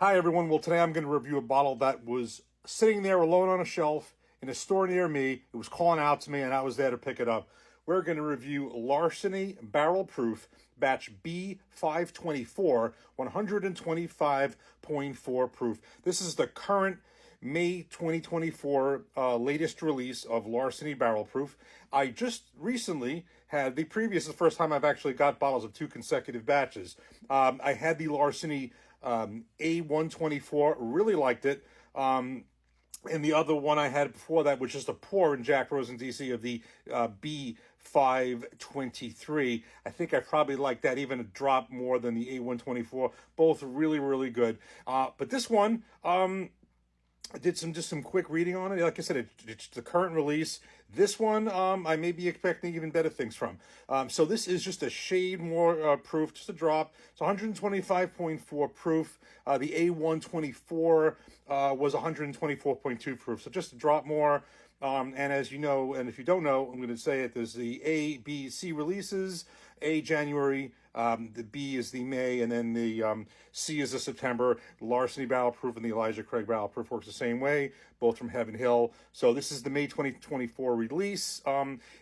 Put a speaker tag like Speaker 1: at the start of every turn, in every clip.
Speaker 1: Hi, everyone. Well, today I'm going to review a bottle that was sitting there alone on a shelf in a store near me. It was calling out to me, and I was there to pick it up. We're going to review Larceny Barrel Proof Batch B524, 125.4 proof. This is the current May 2024 latest release of Larceny Barrel Proof. I just recently had the previous, the first time I've actually got bottles of two consecutive batches. I had the Larceny A124, really liked it. And the other one I had before that was just a pour in Jack Rosen DC of the B523. I think I probably like that even a drop more than the A124. Both really, really good. But this one, I did just some quick reading on it. Like I said, it's the current release. This one, I may be expecting even better things from. So this is just a shade more proof, just a drop. It's 125.4 proof. The A124 was 124.2 proof. So just a drop more. And as you know, and if you don't know, I'm going to say it, there's the A, B, C releases. A, January, the B is the May, and then the C is the September. The Larceny Barrel Proof and the Elijah Craig Barrel Proof works the same way, both from Heaven Hill. So this is the May 2024 release.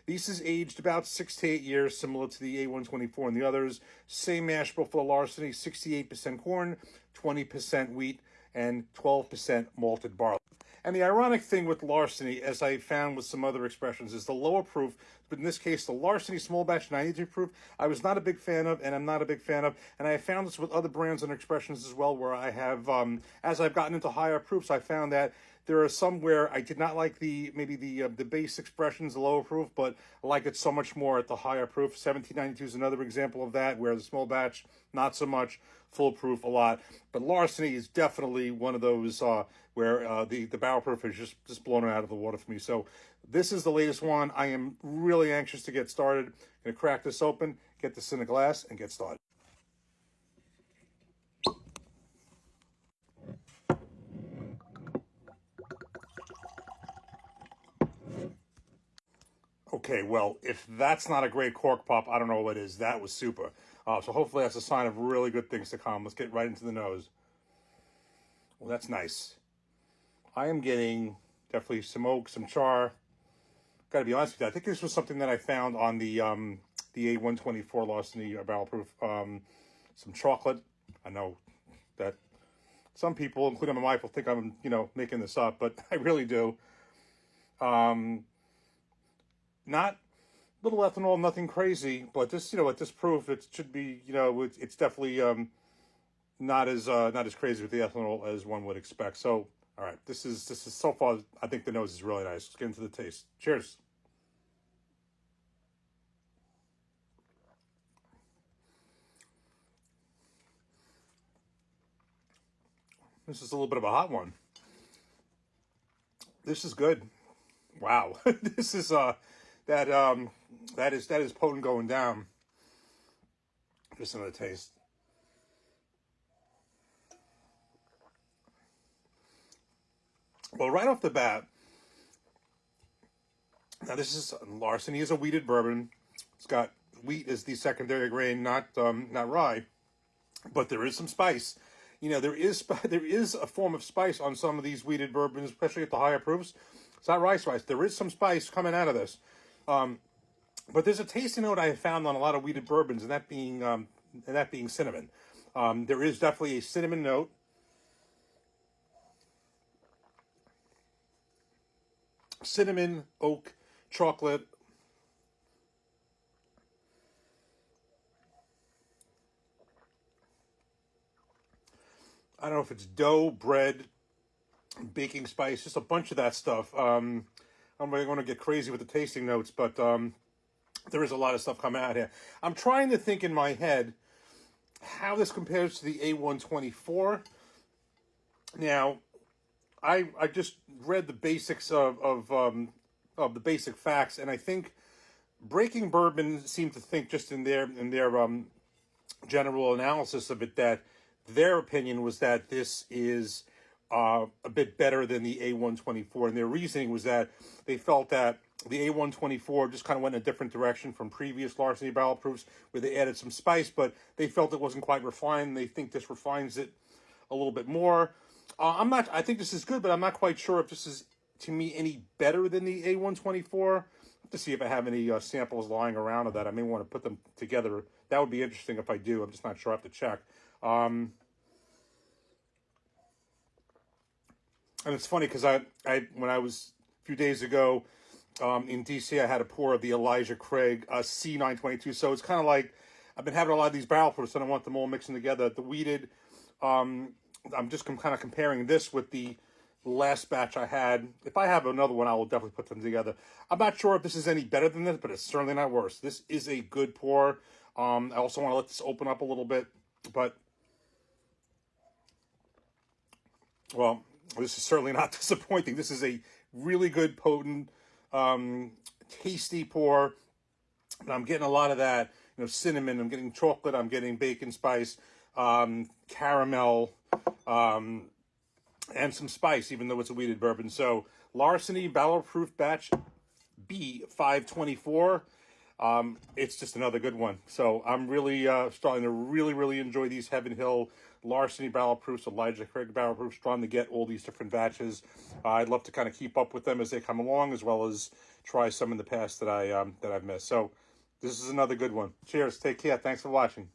Speaker 1: This is aged about 6 to 8 years, similar to the A124 and the others. Same mash bill for the Larceny, 68% corn, 20% wheat, and 12% malted barley. And the ironic thing with Larceny, as I found with some other expressions, is the lower proof, but in this case, the Larceny small batch 92 proof, I was not a big fan of, and I'm not a big fan of. And I found this with other brands and expressions as well, where I have, as I've gotten into higher proofs, I found that there are some where I did not like the base expressions, the lower proof, but I like it so much more at the higher proof. 1792 is another example of that, where the small batch, not so much, full proof, a lot. But Larceny is definitely one of those where the barrel proof is just blown out of the water for me. So this is the latest one. I am really anxious to get started. Gonna crack this open, get this in a glass, and get started. Okay, well, if that's not a great cork pop, I don't know what is. That was super. So hopefully that's a sign of really good things to come. Let's get right into the nose. Well, that's nice. I am getting definitely some oak, some char. Got to be honest with you, I think this was something that I found on the A124 Larceny Barrel Proof. Some chocolate. I know that some people, including my wife, will think I'm making this up, but I really do. Not little ethanol, nothing crazy, but this, at this proof, it should be, it's definitely not as crazy with the ethanol as one would expect. So, all right, this is so far. I think the nose is really nice. Let's get into the taste. Cheers. This is a little bit of a hot one. This is good. Wow, this is that is potent going down. Just another taste. Well, right off the bat, now this is Larceny is a wheated bourbon. It's got wheat as the secondary grain, not rye, but there is some spice. There is a form of spice on some of these wheated bourbons, especially at the higher proofs. It's not rye spice. There is some spice coming out of this. But there's a tasty note I have found on a lot of wheated bourbons, and that being cinnamon. There is definitely a cinnamon note. Cinnamon, oak, chocolate. I don't know if it's dough, bread, baking spice, just a bunch of that stuff. I'm going to get crazy with the tasting notes, but there is a lot of stuff coming out here. I'm trying to think in my head how this compares to the A124. Now, I just read the basics of the basic facts, and I think Breaking Bourbon seemed to think just in their general analysis of it that their opinion was that this is a bit better than the A124, and their reasoning was that they felt that the A124 just kind of went in a different direction from previous Larceny Barrel Proofs, where they added some spice, but they felt it wasn't quite refined. They think this refines it a little bit more. I think this is good, but I'm not quite sure if this is, to me, any better than the A124. I have to see if I have any samples lying around of that. I may want to put them together. That would be interesting if I do. I'm just not sure. I have to check. And it's funny because when I was a few days ago in DC, I had a pour of the Elijah Craig C922. So it's kind of like I've been having a lot of these barrel proofs, and I want them all mixing together. The weeded, I'm just kind of comparing this with the last batch I had. If I have another one, I will definitely put them together. I'm not sure if this is any better than this, but it's certainly not worse. This is a good pour. I also want to let this open up a little bit, but, well, this is certainly not disappointing. This is a really good, potent, tasty pour. And I'm getting a lot of that, cinnamon. I'm getting chocolate. I'm getting bacon spice, caramel, and some spice, even though it's a wheated bourbon. So Larceny Barrel Proof Batch B524. It's just another good one. So I'm really starting to really enjoy these Heaven Hill Larceny Barrel Proofs, Elijah Craig Barrel Proofs. Trying to get all these different batches. I'd love to kind of keep up with them as they come along, as well as try some in the past that I've missed. So this is another good one. Cheers. Take care. Thanks for watching.